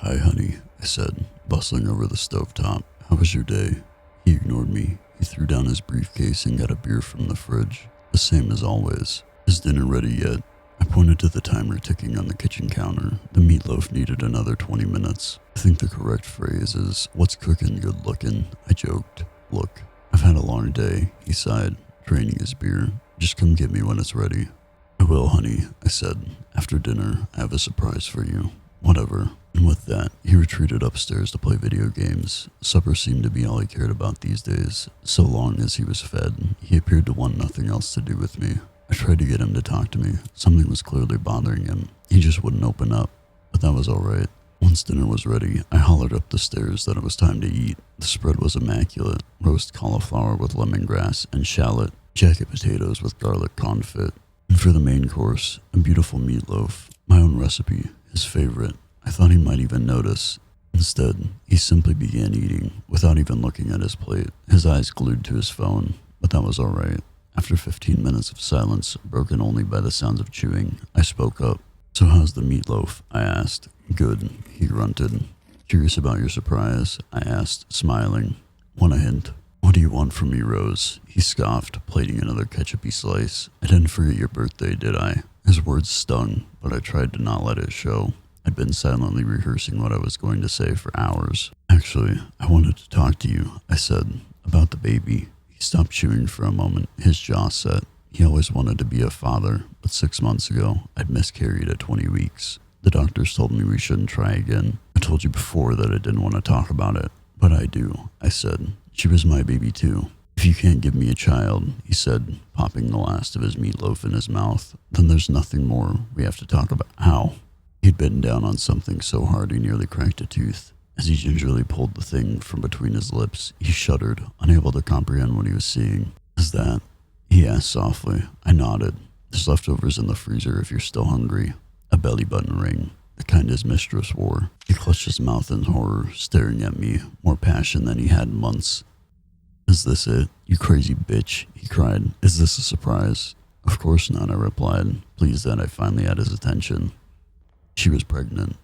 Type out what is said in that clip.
"Hi, honey," I said, bustling over the stovetop. "How was your day?" He ignored me. He threw down his briefcase and got a beer from the fridge. The same as always. "Is dinner ready yet?" I pointed to the timer ticking on the kitchen counter. The meatloaf needed another 20 minutes. I think the correct phrase is, "What's cooking good looking?" I joked. "Look, I've had a long day," he sighed, draining his beer. "Just come get me when it's ready." "I will, honey," I said. "After dinner, I have a surprise for you." "Whatever." And with that, he retreated upstairs to play video games. Supper seemed to be all he cared about these days. So long as he was fed, he appeared to want nothing else to do with me. I tried to get him to talk to me. Something was clearly bothering him. He just wouldn't open up. But that was alright. Once dinner was ready, I hollered up the stairs that it was time to eat. The spread was immaculate. Roast cauliflower with lemongrass and shallot. Jacket potatoes with garlic confit. And for the main course, a beautiful meatloaf. My own recipe. His favorite. I thought he might even notice. Instead, he simply began eating, without even looking at his plate, his eyes glued to his phone. But that was alright. After 15 minutes of silence, broken only by the sounds of chewing, I spoke up. "So how's the meatloaf?" I asked. "Good," he grunted. "Curious about your surprise?" I asked, smiling. "Want a hint?" "What do you want from me, Rose?" He scoffed, plating another ketchupy slice. "I didn't forget your birthday, did I?" His words stung, but I tried to not let it show. I'd been silently rehearsing what I was going to say for hours. "Actually, I wanted to talk to you," I said, "about the baby." He stopped chewing for a moment, his jaw set. He always wanted to be a father, but 6 months ago, I'd miscarried at 20 weeks. The doctors told me we shouldn't try again. "I told you before that I didn't want to talk about it." "But I do," I said. "She was my baby too." "If you can't give me a child," he said, popping the last of his meatloaf in his mouth, "then there's nothing more we have to talk about." "How?" He'd bitten down on something so hard he nearly cracked a tooth. As he gingerly pulled the thing from between his lips, he shuddered, unable to comprehend what he was seeing. "Is that?" he asked softly. I nodded. "There's leftovers in the freezer if you're still hungry." A belly button ring, the kind his mistress wore. He clutched his mouth in horror, staring at me, more passion than he had in months. "Is this it? You crazy bitch," he cried. "Is this a surprise?" "Of course not," I replied, pleased that I finally had his attention. She was pregnant.